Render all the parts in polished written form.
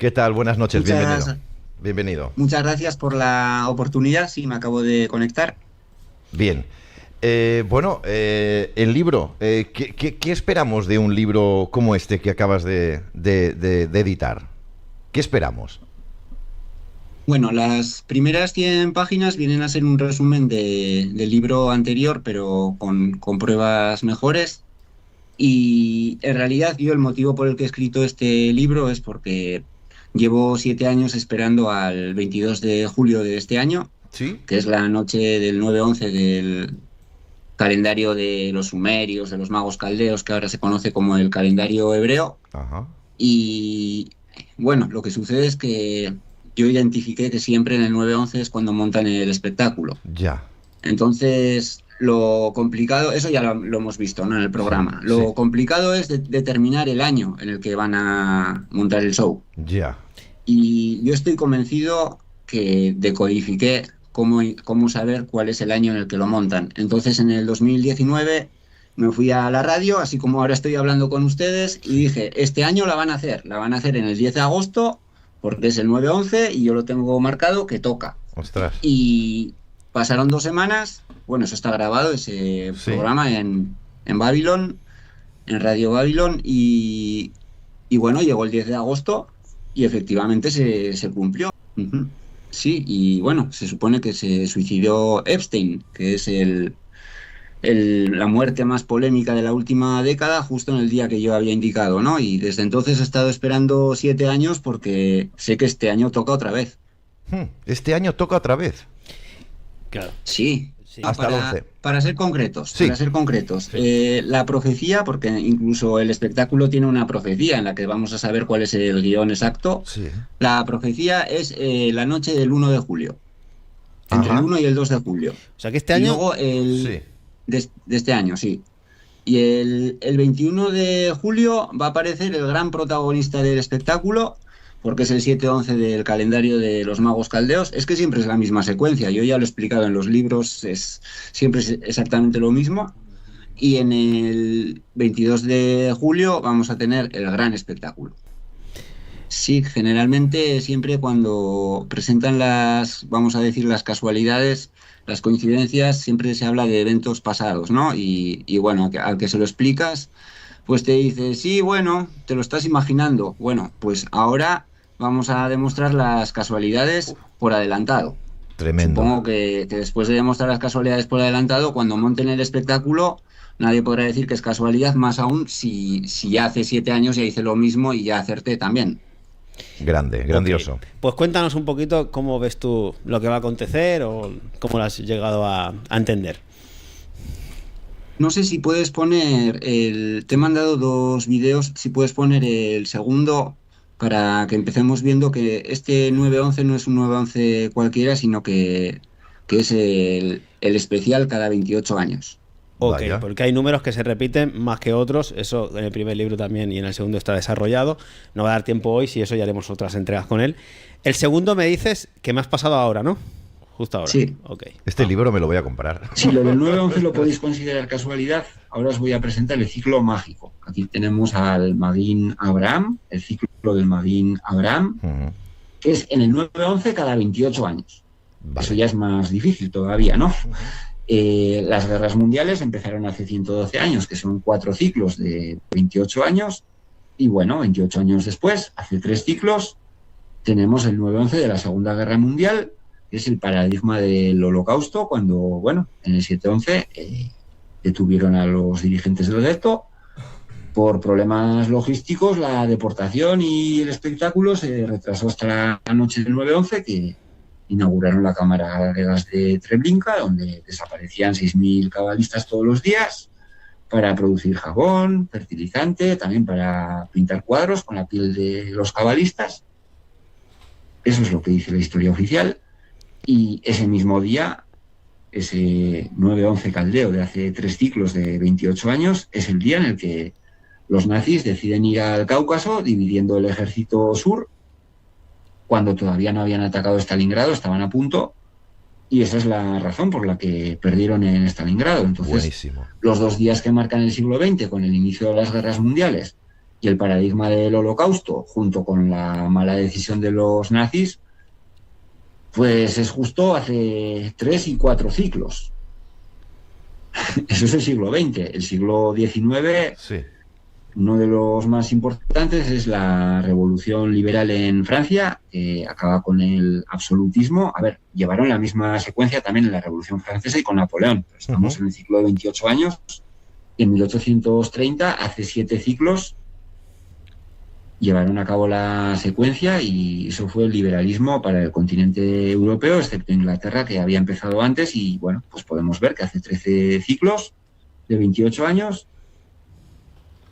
¿Qué tal? Buenas noches, bienvenido. Muchas, Bienvenido. muchas gracias por la oportunidad. Sí, me acabo de conectar. Bien. El libro. ¿Qué esperamos de un libro como este que acabas de editar? ¿Qué esperamos? Bueno, las primeras 100 páginas vienen a ser un resumen del libro anterior, pero con pruebas mejores. Y en realidad yo el motivo por el que he escrito este libro es porque llevo 7 años esperando al 22 de julio de este año, ¿Sí? que es la noche del 9/11 del calendario de los sumerios, de los magos caldeos, que ahora se conoce como el calendario hebreo. Ajá. Y bueno, lo que sucede es que yo identifiqué que siempre en el 9/11 es cuando montan el espectáculo. Ya. Entonces, lo complicado, eso ya lo hemos visto, ¿no? En el Sí, programa. sí. Lo complicado es determinar el año en el que van a montar el show. Ya. Y yo estoy convencido que decodifiqué cómo saber cuál es el año en el que lo montan. Entonces, en el 2019 me fui a la radio, así como ahora estoy hablando con ustedes, y Sí. dije, este año la van a hacer. La van a hacer en el 10 de agosto, porque es el 9/11 y yo lo tengo marcado que toca. Ostras. Y pasaron 2 semanas, bueno, eso está grabado, ese Sí. programa en Babylon, en Radio Babylon, y bueno, llegó el 10 de agosto y efectivamente se cumplió. Ujú. Sí, y bueno, se supone que se suicidó Epstein, que es la muerte más polémica de la última década, justo en el día que yo había indicado, ¿no? Y desde entonces he estado esperando 7 años porque sé que este año toca otra vez. Este año toca otra vez. Claro. Sí, Sí. Hasta el 11. para ser concretos, Sí. para ser concretos, Sí. la profecía, porque incluso el espectáculo tiene una profecía en la que vamos a saber cuál es el guión exacto. Sí. La profecía es la noche del 1 de julio, entre el Ajá. 1 y el 2 de julio. O sea que este Y año, luego Sí. de este año, sí. Y el 21 de julio va a aparecer el gran protagonista del espectáculo, porque es el 7/11 del calendario de los magos caldeos. Es que siempre es la misma secuencia, yo ya lo he explicado en los libros, siempre es exactamente lo mismo. Y en el 22 de julio vamos a tener el gran espectáculo. Sí, generalmente siempre cuando presentan vamos a decir, las casualidades, las coincidencias, siempre se habla de eventos pasados, ¿no? Y bueno, al que se lo explicas, pues te dice, sí, bueno, te lo estás imaginando. Bueno, pues ahora vamos a demostrar las casualidades por adelantado. Tremendo. Supongo que después de demostrar las casualidades por adelantado, cuando monten el espectáculo, nadie podrá decir que es casualidad, más aún si ya hace 7 años ya hice lo mismo y ya acerté también. Grande, grandioso. ok. Pues cuéntanos un poquito cómo ves tú lo que va a acontecer o cómo lo has llegado a entender. No sé si puedes poner te he mandado 2 vídeos, si puedes poner el segundo para que empecemos viendo que este 9/11 no es un 9/11 cualquiera, sino que es el especial cada 28 años. Ok, Vaya. porque hay números que se repiten más que otros, eso en el primer libro también y en el segundo está desarrollado. No va a dar tiempo hoy, si eso ya haremos otras entregas con él. El segundo me dices que me has pasado ahora, ¿no? Justo ahora. Sí. Ok. Este libro me lo voy a comprar. Si lo del 9/11 lo podéis considerar casualidad, ahora os voy a presentar el ciclo mágico. Aquí tenemos al Magín Abraham, el ciclo del Magín Abraham, Ujú. que es en el 9/11 cada 28 años. Vale. Eso ya es más difícil todavía, ¿no? Las guerras mundiales empezaron hace 112 años, que son 4 ciclos de 28 años, y bueno, 28 años después, hace 3 ciclos, tenemos el 9/11 de la Segunda Guerra Mundial, que es el paradigma del Holocausto, cuando, bueno, en el 7/11 detuvieron a los dirigentes del gueto. Por problemas logísticos, la deportación y el espectáculo se retrasó hasta la noche del 9/11, que inauguraron la cámara de gas de Treblinka, donde desaparecían 6.000 cabalistas todos los días para producir jabón, fertilizante, también para pintar cuadros con la piel de los cabalistas. Eso es lo que dice la historia oficial. Y ese mismo día, ese 9/11 caldeo de hace 3 ciclos de 28 años, es el día en el que los nazis deciden ir al Cáucaso, dividiendo el ejército sur, cuando todavía no habían atacado Stalingrado, estaban a punto, y esa es la razón por la que perdieron en Stalingrado. Entonces, Buenísimo. los 2 días que marcan el siglo XX, con el inicio de las guerras mundiales, y el paradigma del Holocausto, junto con la mala decisión de los nazis, pues es justo hace 3 y 4 ciclos. Eso es el siglo XX. El siglo XIX, Sí. uno de los más importantes es la revolución liberal en Francia, que acaba con el absolutismo. A ver, llevaron la misma secuencia también en la Revolución Francesa y con Napoleón. Estamos en el ciclo de 28 años. En 1830, hace 7 ciclos, llevaron a cabo la secuencia y eso fue el liberalismo para el continente europeo, excepto Inglaterra, que había empezado antes. Y bueno, pues podemos ver que hace 13 ciclos de 28 años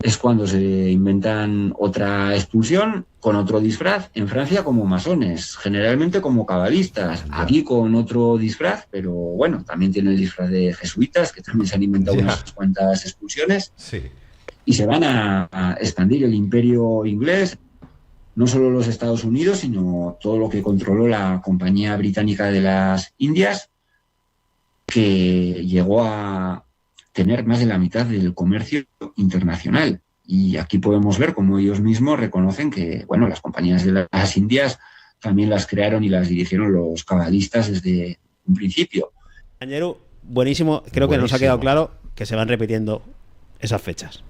es cuando se inventan otra expulsión con otro disfraz, en Francia como masones, generalmente como cabalistas, aquí con otro disfraz, pero bueno, también tiene el disfraz de jesuitas, que también se han inventado unas cuantas expulsiones. Sí. Y se van a expandir el imperio inglés, no solo los Estados Unidos, sino todo lo que controló la Compañía Británica de las Indias, que llegó a tener más de la mitad del comercio internacional. Y aquí podemos ver cómo ellos mismos reconocen que, bueno, las compañías de las Indias también las crearon y las dirigieron los cabalistas desde un principio. Compañero, buenísimo. Creo que nos ha quedado claro que se van repitiendo esas fechas.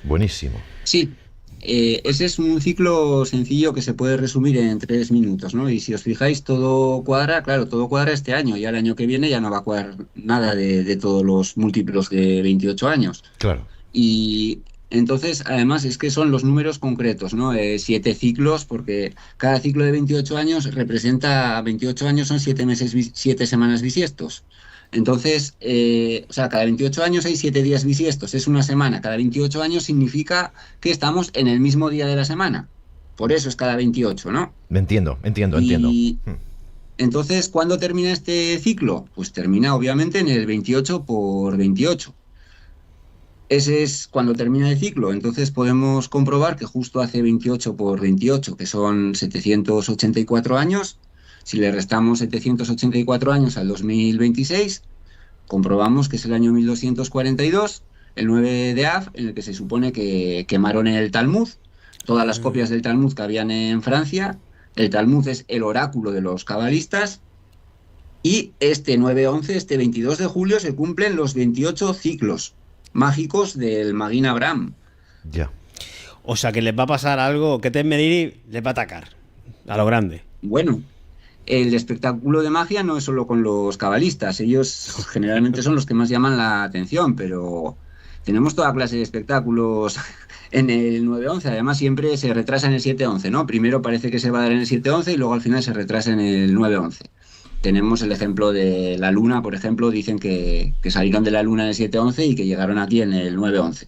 Buenísimo. Sí, ese es un ciclo sencillo que se puede resumir en 3 minutos, ¿no? Y si os fijáis, todo cuadra, claro, todo cuadra este año. Ya el año que viene ya no va a cuadrar nada de todos los múltiplos de 28 años. Claro. Y entonces, además, es que son los números concretos, ¿no? 7 ciclos, porque cada ciclo de 28 años representa 28 años, son 7 meses, 7 semanas bisiestos. Entonces, o sea, cada 28 años hay 7 días bisiestos, es una semana. Cada 28 años significa que estamos en el mismo día de la semana. Por eso es cada 28, ¿no? Entiendo. Entonces, ¿cuándo termina este ciclo? Pues termina, obviamente, en el 28 por 28. Ese es cuando termina el ciclo. Entonces podemos comprobar que justo hace 28 por 28, que son 784 años, si le restamos 784 años al 2026, comprobamos que es el año 1242, el 9 de Av, en el que se supone que quemaron el Talmud, todas las copias del Talmud que habían en Francia. El Talmud es el oráculo de los cabalistas. Y este 9-11, este 22 de julio, se cumplen los 28 ciclos mágicos del Magín Abraham. Ya. O sea que les va a pasar algo, que Ted Mediri les va a atacar a lo grande. Bueno, el espectáculo de magia no es solo con los cabalistas, ellos generalmente son los que más llaman la atención, pero tenemos toda clase de espectáculos en el 9-11, además siempre se retrasa en el 7-11, ¿no? Primero parece que se va a dar en el 7-11 y luego al final se retrasa en el 9-11. Tenemos el ejemplo de la Luna, por ejemplo, dicen que salieron de la Luna en el 7-11 y que llegaron aquí en el 9-11.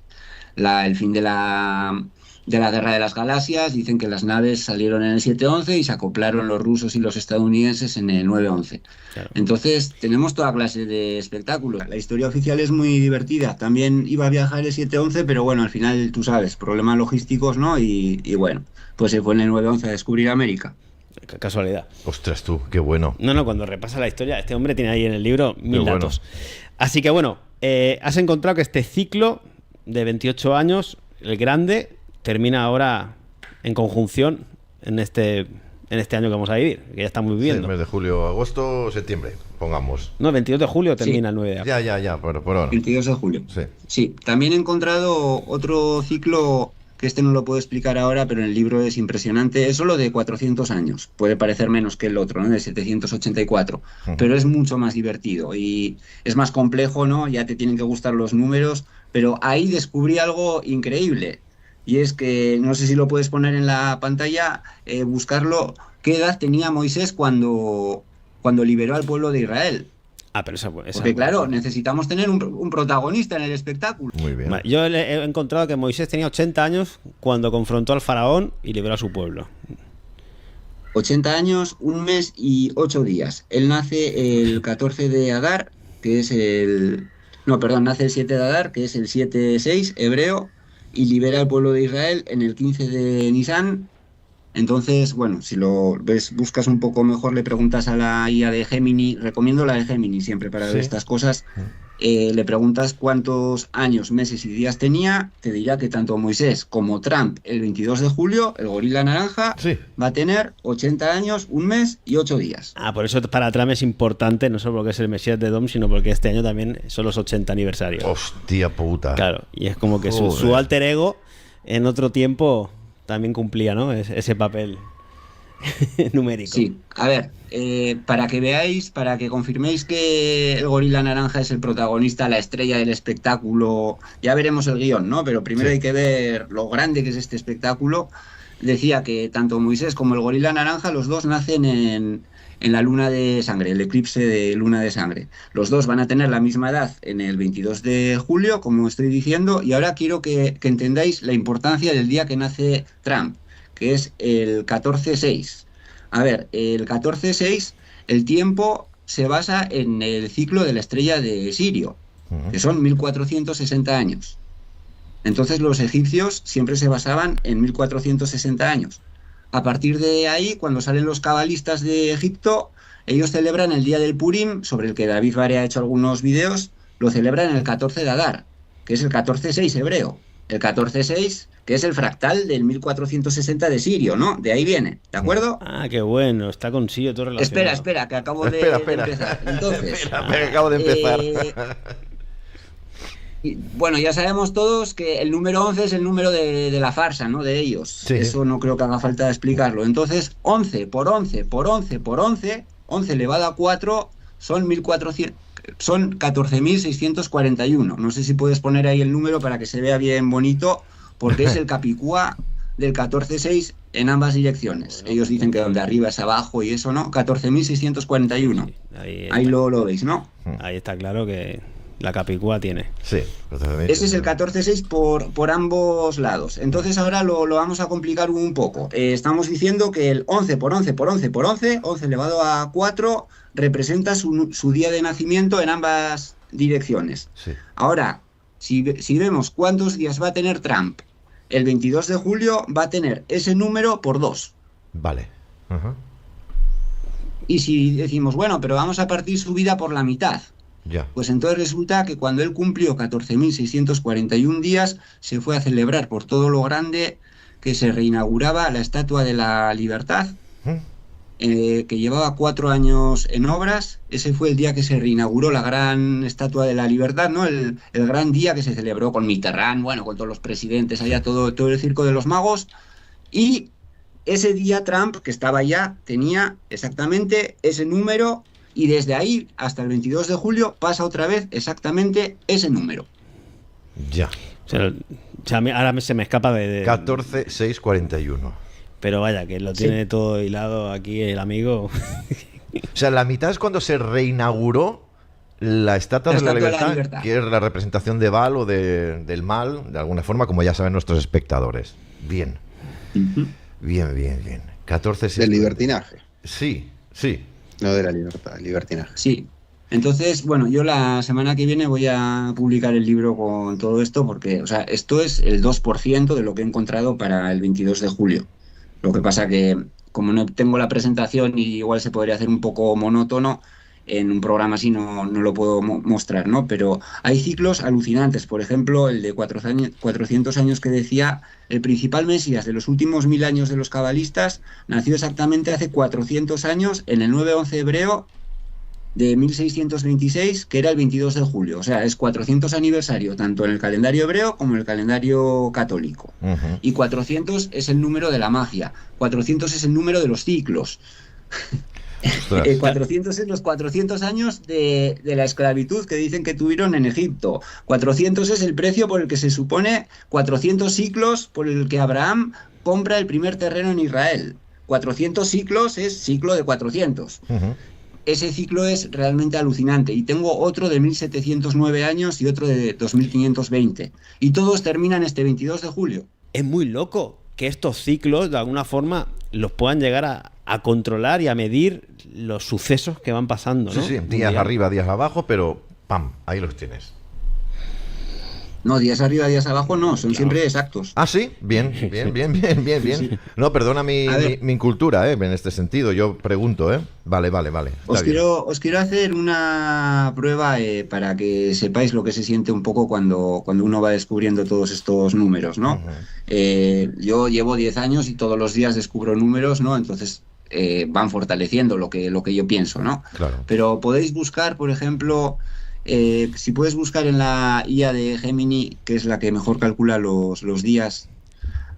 El fin de la Guerra de las Galaxias, dicen que las naves salieron en el 7-11 y se acoplaron los rusos y los estadounidenses en el 9-11. Claro. Entonces, tenemos toda clase de espectáculos. La historia oficial es muy divertida. También iba a viajar el 7-11, pero bueno, al final, tú sabes, problemas logísticos, ¿no? Y bueno, pues se fue en el 9-11 a descubrir América. Qué casualidad. Ostras tú, qué bueno. No, cuando repasa la historia, este hombre tiene ahí en el libro 1000 datos. Bueno. Así que bueno, has encontrado que este ciclo de 28 años, el grande, termina ahora en conjunción en este año que vamos a vivir, que ya estamos viviendo. Sí, el mes de julio, agosto, septiembre, pongamos. No, el 22 de julio termina el 9 de agosto. Ya, por ahora. 22 de julio. Sí, también he encontrado otro ciclo que este no lo puedo explicar ahora, pero en el libro es impresionante. Es solo de 400 años. Puede parecer menos que el otro, ¿no? De 784. Pero es mucho más divertido y es más complejo, ¿no? Ya te tienen que gustar los números. Pero ahí descubrí algo increíble. Y es que, no sé si lo puedes poner en la pantalla, buscarlo. ¿Qué edad tenía Moisés cuando liberó al pueblo de Israel? Ah, pero porque claro, necesitamos tener un protagonista en el espectáculo. Muy bien. Yo he encontrado que Moisés tenía 80 años cuando confrontó al faraón y liberó a su pueblo. 80 años, 1 mes y 8 días. Él nace el 14 de Adar, que es nace el 7 de Adar, que es el 7-6 hebreo, y libera al pueblo de Israel en el 15 de Nisan. Entonces, bueno, si lo ves, buscas un poco mejor, le preguntas a la IA de Gemini. Recomiendo la de Gemini siempre para ver estas cosas. le preguntas cuántos años, meses y días tenía, te dirá que tanto Moisés como Trump el 22 de julio, el gorila naranja, Sí. va a tener 80 años, un mes y 8 días. Por eso para Trump es importante, no solo porque es el Mesías de Dom, sino porque este año también son los 80 aniversarios. Hostia puta. Claro, y es como que su Joder. alter ego en otro tiempo también cumplía, ¿no? Ese papel numérico. Sí, a ver, para que veáis, para que confirméis que el gorila naranja es el protagonista, la estrella del espectáculo, ya veremos el guión, ¿no? Pero primero Sí. hay que ver lo grande que es este espectáculo. Decía que tanto Moisés como el gorila naranja, los dos nacen en la luna de sangre, el eclipse de luna de sangre. Los dos van a tener la misma edad en el 22 de julio, como estoy diciendo, y ahora quiero que entendáis la importancia del día que nace Trump, que es el 14-6. A ver, el 14-6, el tiempo se basa en el ciclo de la estrella de Sirio, que son 1460 años. Entonces los egipcios siempre se basaban en 1460 años. A partir de ahí, cuando salen los cabalistas de Egipto, ellos celebran el día del Purim, sobre el que David Vare ha hecho algunos vídeos, lo celebran el 14 de Adar, que es el 14-6 hebreo. El 14-6, que es el fractal del 1460 de Sirio, ¿no? De ahí viene, ¿de acuerdo? Ah, qué bueno, está con Sirio todo relacionado. Espera, que acabo de Espera. empezar. Entonces, Espera, que acabo de empezar. Bueno, ya sabemos todos que el número 11 es el número de la farsa, ¿no? De ellos. Sí. Eso no creo que haga falta explicarlo. Entonces, 11 por 11 por 11 por 11, 11 elevado a 4, son 1400, son 14.641. No sé si puedes poner ahí el número para que se vea bien bonito, porque es el Capicúa del 14-6 en ambas direcciones. Ellos dicen que donde arriba es abajo y eso, ¿no? 14.641. Sí, ahí Ahí lo veis, ¿no? Ahí está claro que la Capicúa tiene. Sí. Ese es el 14-6 por ambos lados. Entonces ahora lo vamos a complicar un poco. Estamos diciendo que el 11 por 11 por 11 por 11, 11 elevado a 4, representa su día de nacimiento en ambas direcciones. Sí. Ahora, si vemos cuántos días va a tener Trump, el 22 de julio va a tener ese número por 2. Vale. Ajá. Y si decimos, bueno, pero vamos a partir su vida por la mitad, Ya. pues entonces resulta que cuando él cumplió 14.641 días, se fue a celebrar por todo lo grande que se reinauguraba la Estatua de la Libertad, que llevaba 4 años en obras. Ese fue el día que se reinauguró la gran Estatua de la Libertad, ¿no? El gran día que se celebró con Mitterrand, bueno, con todos los presidentes, allá todo el circo de los magos. Y ese día Trump, que estaba allá, tenía exactamente ese número, y desde ahí hasta el 22 de julio pasa otra vez exactamente ese número. Ya. O sea, ahora se me escapa de 14.641. Pero vaya, que lo tiene todo hilado aquí el amigo. O sea, la mitad es cuando se reinauguró la Estatua de la Libertad, que es la representación de Baal o del mal, de alguna forma, como ya saben nuestros espectadores. Bien. Bien. 14.641. Del libertinaje. Sí. No de la libertad, el libertinaje. Sí. Entonces, bueno, yo la semana que viene voy a publicar el libro con todo esto porque, o sea, esto es el 2% de lo que he encontrado para el 22 de julio. Lo que pasa que, como no tengo la presentación y igual se podría hacer un poco monótono, en un programa así no lo puedo mostrar, ¿no? Pero hay ciclos alucinantes. Por ejemplo, el de 400 años que decía, el principal Mesías de los últimos 1000 años de los cabalistas nació exactamente hace 400 años en el 9-11 hebreo de 1626, que era el 22 de julio. O sea, es 400 aniversario, tanto en el calendario hebreo como en el calendario católico. Y 400 es el número de la magia. 400 es el número de los ciclos. 400 es los 400 años de la esclavitud que dicen que tuvieron en Egipto. 400 es el precio por el que se supone 400 ciclos por el que Abraham compra el primer terreno en Israel. 400 ciclos es ciclo de 400. Ese ciclo es realmente alucinante. Y tengo otro de 1709 años y otro de 2520. Y todos terminan este 22 de julio. Es muy loco que estos ciclos, de alguna forma, los puedan llegar a controlar y a medir los sucesos que van pasando, ¿no? Sí, días arriba, días abajo, pero ¡pam! Ahí los tienes. No, días arriba, días abajo no, son siempre exactos. Ah, sí, bien. Sí. No, perdona mi incultura, en este sentido, yo pregunto, Vale. Os quiero hacer una prueba para que sepáis lo que se siente un poco cuando uno va descubriendo todos estos números, ¿no? Uh-huh. Yo llevo 10 años y todos los días descubro números, ¿no? Entonces van fortaleciendo lo que yo pienso, ¿no? Claro. Pero podéis buscar, por ejemplo... si puedes buscar en la IA de Gemini, que es la que mejor calcula los días,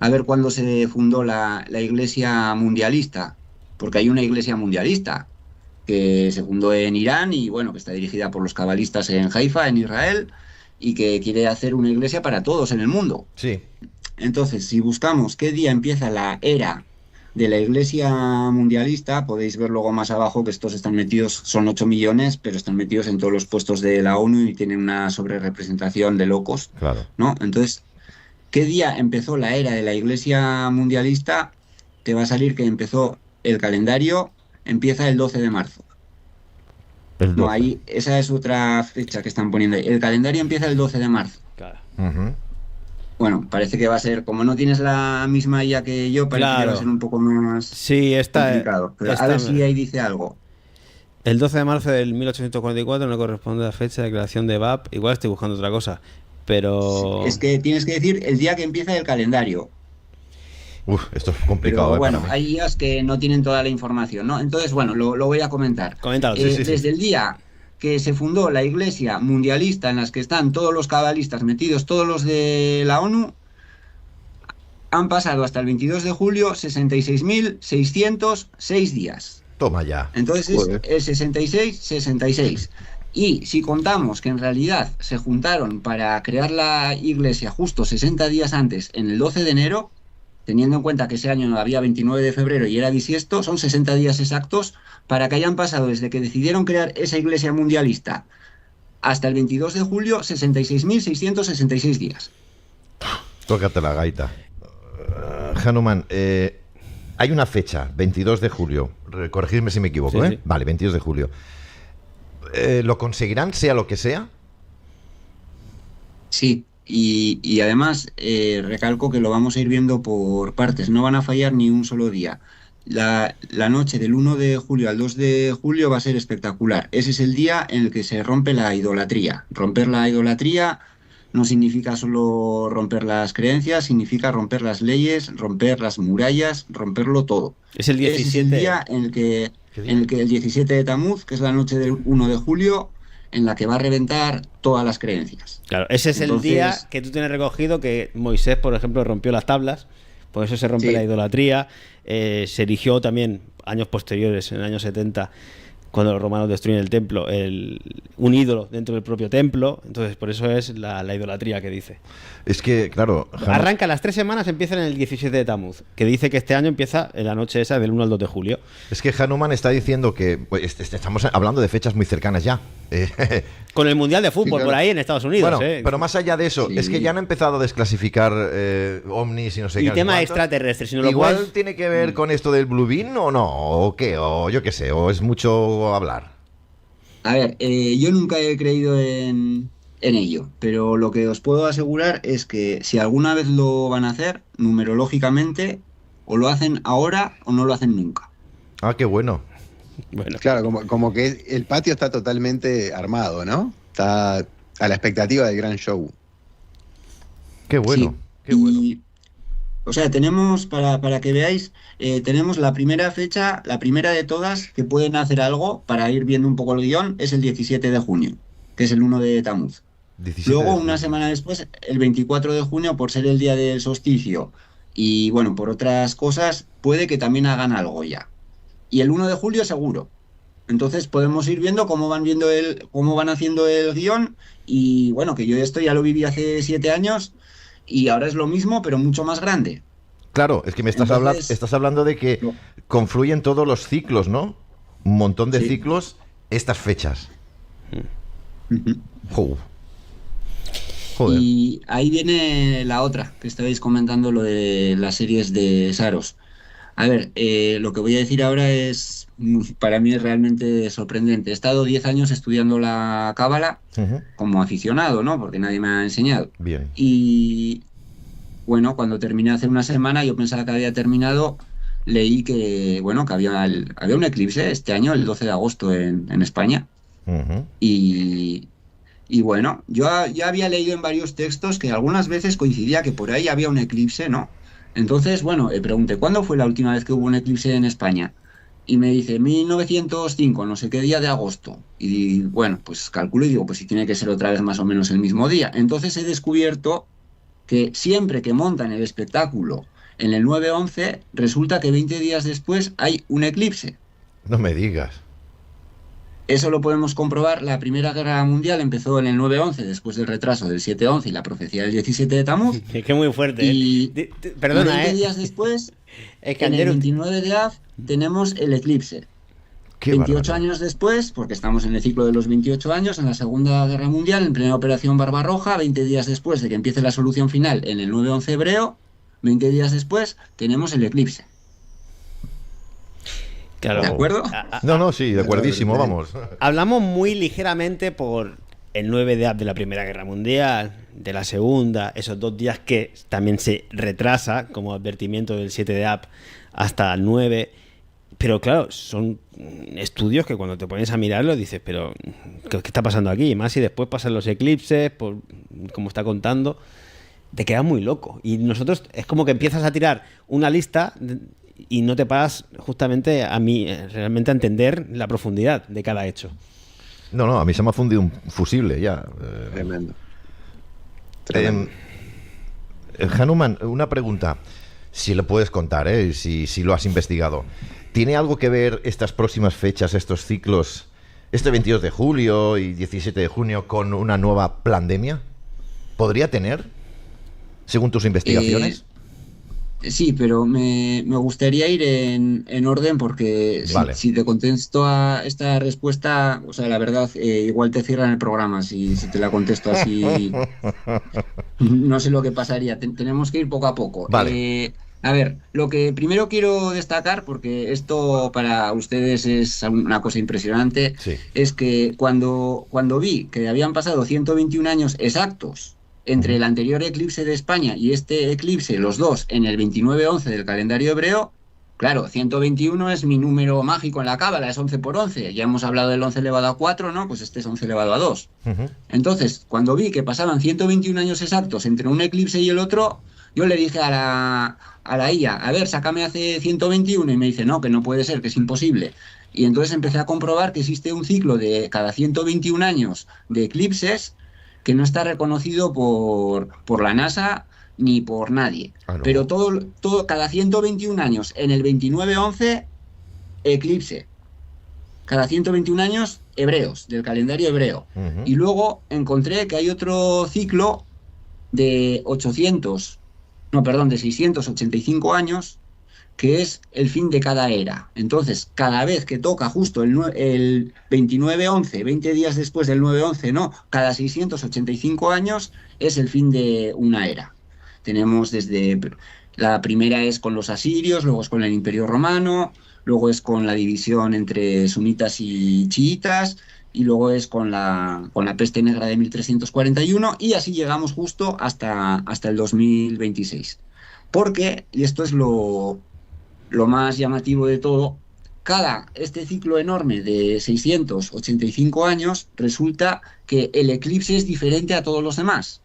a ver cuándo se fundó la iglesia mundialista, porque hay una iglesia mundialista que se fundó en Irán y bueno, que está dirigida por los cabalistas en Haifa, en Israel, y que quiere hacer una iglesia para todos en el mundo. Sí. Entonces, si buscamos qué día empieza la era de la iglesia mundialista, podéis ver luego más abajo que estos están metidos, son 8 millones, pero están metidos en todos los puestos de la ONU y tienen una sobrerepresentación de locos, claro, ¿no? Entonces, ¿qué día empezó la era de la iglesia mundialista? Te va a salir que empezó el calendario, empieza el 12 de marzo. El 12. No, ahí, esa es otra fecha que están poniendo ahí. El calendario empieza el 12 de marzo. Claro. Uh-huh. Bueno, parece que va a ser, como no tienes la misma IA que yo, parece que va a ser un poco más complicado. Pero a ver si ahí dice algo. El 12 de marzo del 1844 no corresponde a la fecha de creación de BAP. Igual estoy buscando otra cosa, pero... Sí, es que tienes que decir el día que empieza el calendario. Esto es complicado. Pero bueno, hay IAs que no tienen toda la información, ¿no? Entonces, bueno, lo voy a comentar. Coméntalo. Desde el día que se fundó la iglesia mundialista, en las que están todos los cabalistas metidos, todos los de la ONU, han pasado hasta el 22 de julio 66.606 días. Toma ya. Entonces es el 66. Y si contamos que en realidad se juntaron para crear la iglesia justo 60 días antes, en el 12 de enero, teniendo en cuenta que ese año había 29 de febrero y era bisiesto, son 60 días exactos para que hayan pasado desde que decidieron crear esa iglesia mundialista hasta el 22 de julio 66.666 días. Tócate la gaita. Hanuman, hay una fecha, 22 de julio. Corregidme si me equivoco, sí. Vale, 22 de julio. ¿Lo conseguirán, sea lo que sea? Sí. Y además recalco que lo vamos a ir viendo por partes, no van a fallar ni un solo día. La noche del 1 de julio al 2 de julio va a ser espectacular. Ese es el día en el que se rompe la idolatría. Romper la idolatría no significa solo romper las creencias, significa romper las leyes, romper las murallas, romperlo todo. Es el 17. Ese es el día en el que el 17 de Tamuz, que es la noche del 1 de julio, en la que va a reventar todas las creencias. Claro, ese es el día que tú tienes recogido que Moisés, por ejemplo, rompió las tablas, por eso se rompe la idolatría. Se erigió también, años posteriores, en el año 70, cuando los romanos destruyen el templo, un ídolo dentro del propio templo. Entonces, por eso es la idolatría que dice. Es que, claro... Arranca, las 3 semanas empiezan en el 17 de Tamuz, que dice que este año empieza en la noche esa del 1 al 2 de julio. Es que Hanuman está diciendo que pues, estamos hablando de fechas muy cercanas ya. Con el Mundial de Fútbol por ahí en Estados Unidos. Bueno, pero más allá de eso, es que ya han empezado a desclasificar ovnis y no sé qué. Y tema extraterrestre, si no igual lo puedes... tiene que ver con esto del Blue Beam o no, o qué, o yo qué sé, o es mucho hablar. A ver, yo nunca he creído en ello, pero lo que os puedo asegurar es que si alguna vez lo van a hacer, numerológicamente, o lo hacen ahora o no lo hacen nunca. Ah, qué bueno. Bueno. Claro, como que el patio está totalmente armado, ¿no? Está a la expectativa del gran show. Qué bueno, sí. Qué bueno. O sea, tenemos, para que veáis, tenemos la primera fecha, la primera de todas, que pueden hacer algo para ir viendo un poco el guión, es el 17 de junio, que es el 1 de Tamuz. Luego, una semana después, el 24 de junio, por ser el día del solsticio, y bueno, por otras cosas, puede que también hagan algo ya. Y el 1 de julio seguro. Entonces podemos ir viendo cómo van haciendo el guión, y bueno, que yo esto ya lo viví hace 7 años, y ahora es lo mismo, pero mucho más grande. Claro, es que estás hablando de que confluyen todos los ciclos, ¿no? Un montón de ciclos, estas fechas. Joder. Y ahí viene la otra, que estabais comentando, lo de las series de Saros. A ver, lo que voy a decir ahora es, para mí es realmente sorprendente. He estado 10 años estudiando la cábala como aficionado, ¿no? Porque nadie me ha enseñado. Bien. Y bueno, cuando terminé hace una semana, yo pensaba que había terminado, leí que, bueno, que había un eclipse este año, el 12 de agosto en España. Y bueno, yo ya había leído en varios textos que algunas veces coincidía que por ahí había un eclipse, ¿no? Entonces, bueno, pregunté, ¿cuándo fue la última vez que hubo un eclipse en España? Y me dice, 1905, no sé qué día de agosto. Y bueno, pues calculo y digo, pues si tiene que ser otra vez más o menos el mismo día. Entonces he descubierto que siempre que montan el espectáculo en el 9-11, resulta que 20 días después hay un eclipse. No me digas. Eso lo podemos comprobar. La Primera Guerra Mundial empezó en el 9-11, después del retraso del 7-11 y la profecía del 17 de Tamuz. Es que muy fuerte. Y perdona, 20 días después, en el 29 de Av, tenemos el eclipse. 28 años después, porque estamos en el ciclo de los 28 años, en la Segunda Guerra Mundial, en plena Operación Barbarroja, 20 días después de que empiece la solución final en el 9-11 hebreo, 20 días después, tenemos el eclipse. Claro. ¿De acuerdo? No, sí, de acuerdísimo, vamos. Hablamos muy ligeramente por el 9 de Av de la Primera Guerra Mundial, de la Segunda, esos 2 días que también se retrasa como advertimiento del 7 de Av hasta el 9. Pero claro, son estudios que cuando te pones a mirarlo dices, pero ¿qué está pasando aquí? Y más si después pasan los eclipses, por como está contando, te quedas muy loco. Y nosotros es como que empiezas a tirar una lista y no te paras justamente realmente a entender la profundidad de cada hecho. No, a mí se me ha fundido un fusible ya. Tremendo. Hanuman, una pregunta, si lo puedes contar, si lo has investigado. ¿Tiene algo que ver estas próximas fechas, estos ciclos, este 22 de julio y 17 de junio, con una nueva pandemia? ¿Podría tener, según tus investigaciones? Sí, pero me gustaría ir en orden porque vale. si te contesto a esta respuesta, o sea, la verdad, igual te cierran el programa si te la contesto así. No sé lo que pasaría. Tenemos que ir poco a poco. Vale. A ver, lo que primero quiero destacar, porque esto para ustedes es una cosa impresionante, sí, es que cuando vi que habían pasado 121 años exactos entre el anterior eclipse de España y este eclipse, los dos, en el 29-11 del calendario hebreo, claro, 121 es mi número mágico en la cábala, es 11 por 11. Ya hemos hablado del 11 elevado a 4, ¿no? Pues este es 11 elevado a 2. Entonces, cuando vi que pasaban 121 años exactos entre un eclipse y el otro, yo le dije a la IA, a ver, sácame hace 121, y me dice, no, que no puede ser, que es imposible. Y entonces empecé a comprobar que existe un ciclo de cada 121 años de eclipses que no está reconocido por la NASA ni por nadie. No. Pero todo cada 121 años, en el 29-11, eclipse. Cada 121 años, hebreos, del calendario hebreo. Y luego encontré que hay otro ciclo de 685 años, que es el fin de cada era. Entonces, cada vez que toca justo el 29-11, 20 días después del 9-11, ¿no? Cada 685 años es el fin de una era. Tenemos desde... La primera es con los asirios, luego es con el Imperio Romano, luego es con la división entre sunitas y chiitas, y luego es con la peste negra de 1341, y así llegamos justo hasta el 2026. Porque, y esto es lo más llamativo de todo, este ciclo enorme de 685 años, resulta que el eclipse es diferente a todos los demás.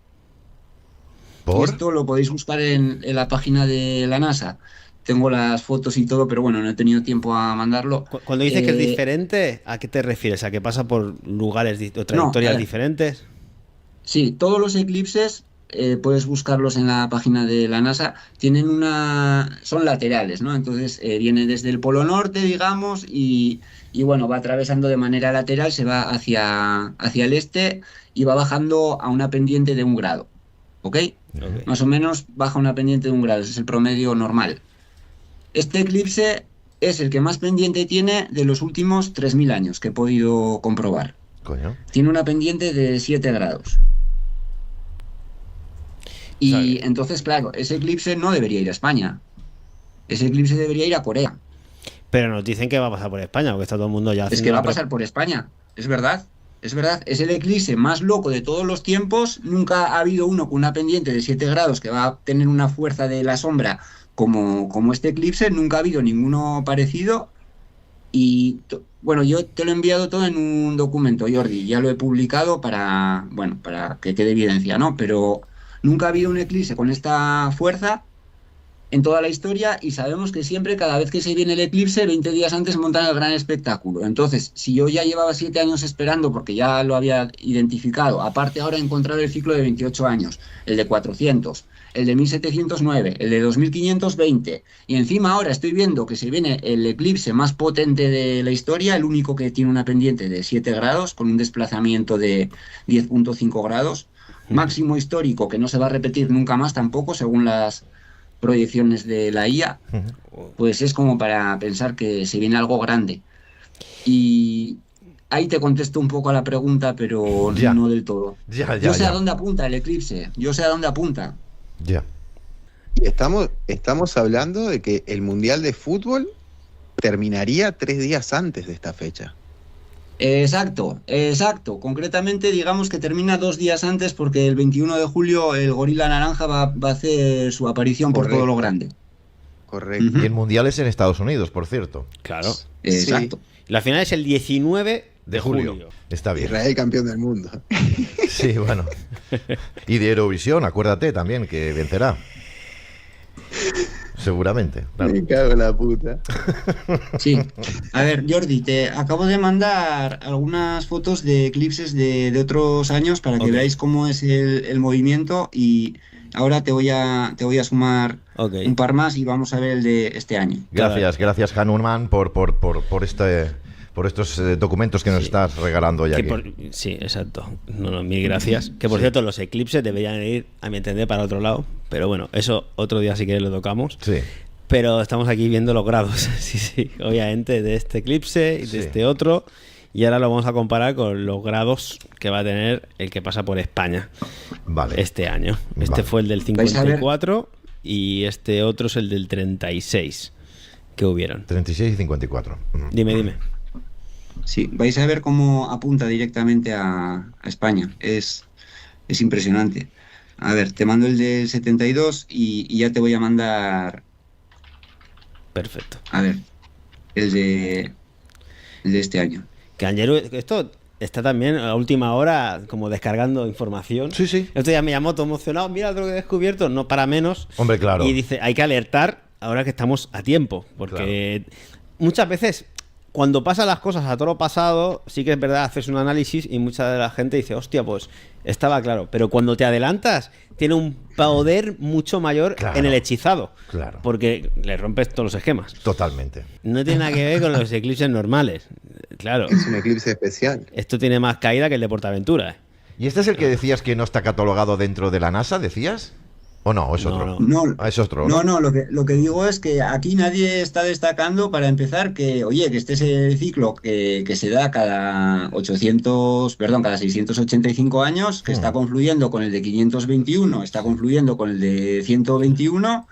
¿Por? Esto lo podéis buscar en la página de la NASA. Tengo las fotos y todo, pero bueno, no he tenido tiempo a mandarlo. Cuando dices que es diferente, ¿a qué te refieres? ¿A que pasa por lugares o trayectorias diferentes? Sí, todos los eclipses, puedes buscarlos en la página de la NASA, son laterales, ¿no? Entonces viene desde el Polo Norte, digamos, y bueno, va atravesando de manera lateral, se va hacia el este y va bajando a una pendiente de 1 grado. ¿Ok? Más o menos baja una pendiente de 1 grado, ese es el promedio normal. Este eclipse es el que más pendiente tiene de los últimos 3.000 años que he podido comprobar. Coño. Tiene una pendiente de 7 grados. Y entonces, claro, ese eclipse no debería ir a España. Ese eclipse debería ir a Corea. Pero nos dicen que va a pasar por España, porque está todo el mundo ya Es haciendo que va a la pasar por España, es verdad. Es verdad, es el eclipse más loco de todos los tiempos. Nunca ha habido uno con una pendiente de 7 grados que va a tener una fuerza de la sombra como este eclipse. Nunca ha habido ninguno parecido. Y bueno, yo te lo he enviado todo en un documento, Jordi. Ya lo he publicado para que quede evidencia, ¿no? Pero nunca ha habido un eclipse con esta fuerza en toda la historia, y sabemos que siempre, cada vez que se viene el eclipse, 20 días antes montan el gran espectáculo. Entonces, si yo ya llevaba 7 años esperando porque ya lo había identificado, aparte ahora he encontrado el ciclo de 28 años, el de 400, el de 1709, el de 2520, y encima ahora estoy viendo que se viene el eclipse más potente de la historia, el único que tiene una pendiente de 7 grados, con un desplazamiento de 10.5 grados, máximo histórico que no se va a repetir nunca más tampoco, según las proyecciones de la IA, pues es como para pensar que se viene algo grande. Y ahí te contesto un poco a la pregunta, pero Ya. no del todo. Ya, Yo sé ya. a dónde apunta el eclipse, yo sé a dónde apunta. Ya. Y estamos hablando de que el Mundial de Fútbol terminaría 3 días antes de esta fecha. Exacto. Concretamente, digamos que termina 2 días antes, porque el 21 de julio el gorila naranja va a hacer su aparición por todo lo grande. Correcto. Ujú. Y el mundial es en Estados Unidos, por cierto. Claro. Exacto. La final es el 19 De julio. Está bien. Israel campeón del mundo. Sí, bueno. Y de Eurovisión, acuérdate también que vencerá. Seguramente. Claro. Me cago en la puta. Sí. A ver, Jordi, te acabo de mandar algunas fotos de eclipses de otros años para que Ok. veáis cómo es el movimiento, y ahora te voy a sumar Ok. un par más y vamos a ver el de este año. Gracias Hanuman por estos documentos que nos estás regalando hoy aquí. Sí, exacto. No, mil gracias. Que por cierto, los eclipses deberían ir, a mi entender, para otro lado. Pero bueno, eso otro día sí que lo tocamos. Sí. Pero estamos aquí viendo los grados. Sí, obviamente, de este eclipse y de Sí. este otro. Y ahora lo vamos a comparar con los grados que va a tener el que pasa por España Vale. este año. Este Vale. fue el del Vais a ver. 54 y este otro es el del 36 que hubieron. 36 y 54. Dime. Sí, vais a ver cómo apunta directamente a España. Es impresionante. A ver, te mando el del 72 y ya te voy a mandar, Perfecto. a ver, el de este año. Que Angeru, esto está también a última hora como descargando información. Sí, sí. Esto ya me llamó todo emocionado. Mira lo que he descubierto, no para menos. Hombre, claro. Y dice, hay que alertar ahora que estamos a tiempo. Porque muchas veces, cuando pasan las cosas a toro pasado, sí que es verdad, haces un análisis y mucha de la gente dice, hostia, pues estaba claro. Pero cuando te adelantas, tiene un poder mucho mayor Claro. en el hechizado. Claro. Porque le rompes todos los esquemas. Totalmente. No tiene nada que ver con los eclipses normales. Claro. Es un eclipse especial. Esto tiene más caída que el de Portaventura. ¿Y este es el que decías que no está catalogado dentro de la NASA, decías? ¿O no? ¿Es otro? No. No, Ah, es otro. no, lo que digo es que aquí nadie está destacando, para empezar, que, oye, que este es el ciclo que se da cada 685 años, que está confluyendo con el de 521, está confluyendo con el de 121.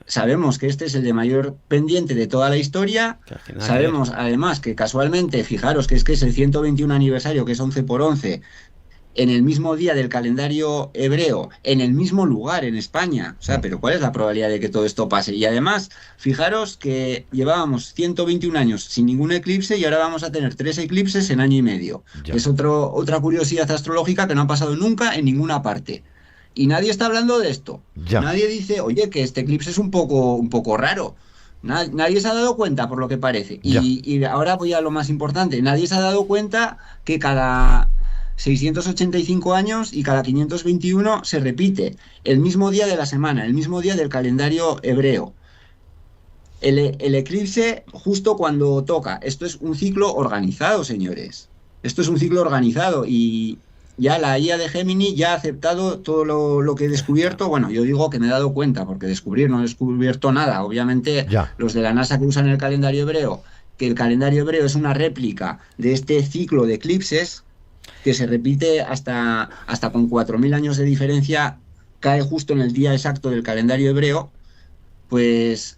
Sabemos que este es el de mayor pendiente de toda la historia. Claro, que nada Sabemos, además, que casualmente, fijaros que es el 121 aniversario, que es 11 por 11, en el mismo día del calendario hebreo, en el mismo lugar, en España. O sea, pero ¿cuál es la probabilidad de que todo esto pase? Y además, fijaros que llevábamos 121 años sin ningún eclipse y ahora vamos a tener 3 eclipses en año y medio. Ya. Es otra curiosidad astrológica que no ha pasado nunca en ninguna parte. Y nadie está hablando de esto. Ya. Nadie dice, oye, que este eclipse es un poco raro. Nadie se ha dado cuenta, por lo que parece. Ya. Y ahora voy a lo más importante. Nadie se ha dado cuenta que cada 685 años y cada 521 se repite el mismo día de la semana, el mismo día del calendario hebreo. El eclipse justo cuando toca. Esto es un ciclo organizado, señores. Esto es un ciclo organizado, y ya la IA de Gemini ya ha aceptado todo lo que he descubierto. Bueno, yo digo que me he dado cuenta, porque no he descubierto nada. Obviamente, Ya. los de la NASA que usan el calendario hebreo, que el calendario hebreo es una réplica de este ciclo de eclipses, que se repite hasta con 4.000 años de diferencia, cae justo en el día exacto del calendario hebreo, pues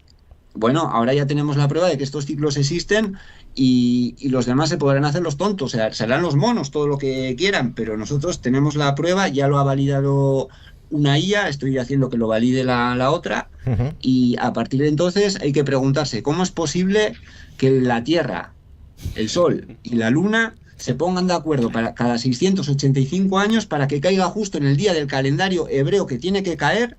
bueno, ahora ya tenemos la prueba de que estos ciclos existen y los demás se podrán hacer los tontos, o sea, serán los monos, todo lo que quieran, pero nosotros tenemos la prueba, ya lo ha validado una IA, estoy haciendo que lo valide la otra, y a partir de entonces hay que preguntarse, ¿cómo es posible que la Tierra, el Sol y la Luna se pongan de acuerdo para cada 685 años para que caiga justo en el día del calendario hebreo que tiene que caer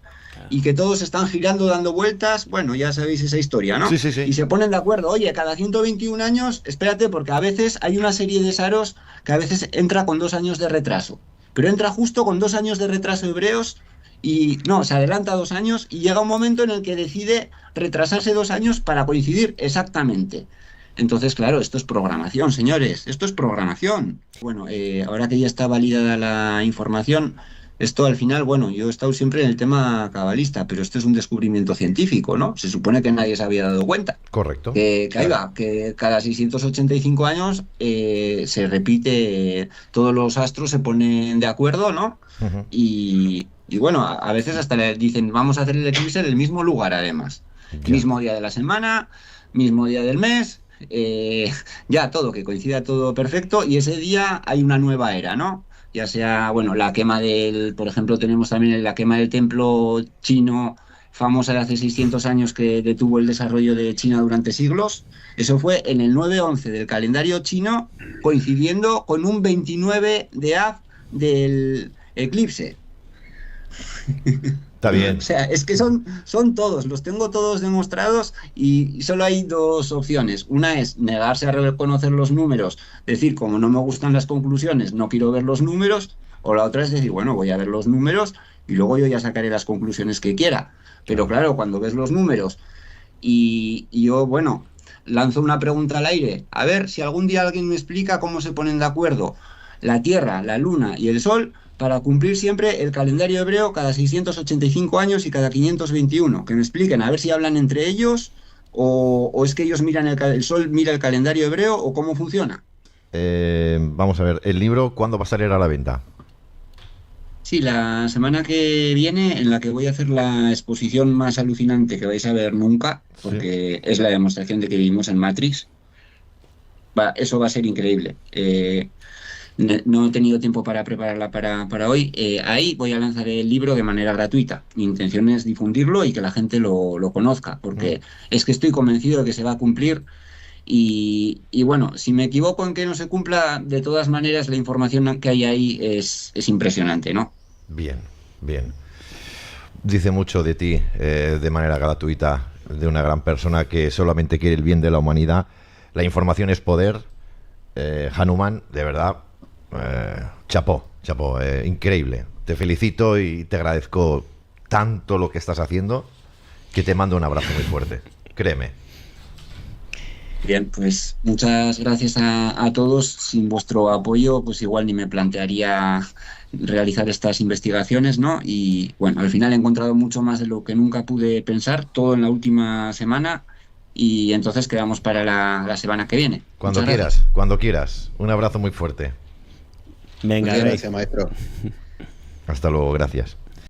y que todos están girando, dando vueltas? Bueno, ya sabéis esa historia, ¿no? Sí, sí, sí. Y se ponen de acuerdo, oye, cada 121 años, espérate, porque a veces hay una serie de saros que a veces entra con 2 años de retraso, pero entra justo con 2 años de retraso hebreos y no, se adelanta 2 años y llega un momento en el que decide retrasarse 2 años para coincidir exactamente. Entonces, claro, esto es programación, señores, esto es programación. Bueno, ahora que ya está validada la información, esto al final, bueno, yo he estado siempre en el tema cabalista, pero esto es un descubrimiento científico, ¿no? Se supone que nadie se había dado cuenta. Correcto. Que cada 685 años se repite, todos los astros se ponen de acuerdo, ¿no? Y bueno, a veces hasta le dicen, vamos a hacer el eclipse en el mismo lugar, además. Ya. Mismo día de la semana, mismo día del mes, ya todo, que coincida todo perfecto, y ese día hay una nueva era, ¿no? Ya sea, bueno, la quema por ejemplo, tenemos también la quema del templo chino famosa de hace 600 años que detuvo el desarrollo de China durante siglos. Eso fue en el 9/11 del calendario chino, coincidiendo con un 29 de Av del eclipse. Está bien. O sea, es que son todos, los tengo todos demostrados y solo hay 2 opciones. Una es negarse a reconocer los números, decir, como no me gustan las conclusiones, no quiero ver los números, o la otra es decir, bueno, voy a ver los números y luego yo ya sacaré las conclusiones que quiera. Pero claro, cuando ves los números y yo, bueno, lanzo una pregunta al aire, a ver si algún día alguien me explica cómo se ponen de acuerdo la Tierra, la Luna y el Sol para cumplir siempre el calendario hebreo cada 685 años y cada 521. Que me expliquen, a ver si hablan entre ellos o es que ellos miran el Sol mira el calendario hebreo o cómo funciona. Vamos a ver, el libro, ¿cuándo va a salir a la venta? Sí, la semana que viene, en la que voy a hacer la exposición más alucinante que vais a ver nunca, porque es la demostración de que vivimos en Matrix. Eso va a ser increíble. No he tenido tiempo para prepararla para hoy. Ahí voy a lanzar el libro de manera gratuita. Mi intención es difundirlo y que la gente lo conozca, porque es que estoy convencido de que se va a cumplir. Y bueno, si me equivoco en que no se cumpla, de todas maneras la información que hay ahí es impresionante, ¿no? Bien, bien. Dice mucho de ti, de manera gratuita, de una gran persona que solamente quiere el bien de la humanidad. La información es poder. Hanuman, de verdad, chapó, increíble. Te felicito y te agradezco tanto lo que estás haciendo que te mando un abrazo muy fuerte, créeme. Bien, pues muchas gracias a todos. Sin vuestro apoyo, pues igual ni me plantearía realizar estas investigaciones, ¿no? Y bueno, al final he encontrado mucho más de lo que nunca pude pensar, todo en la última semana, y entonces quedamos para la semana que viene. Cuando quieras. Un abrazo muy fuerte. Venga, Muchas gracias, maestro. Hasta luego, gracias.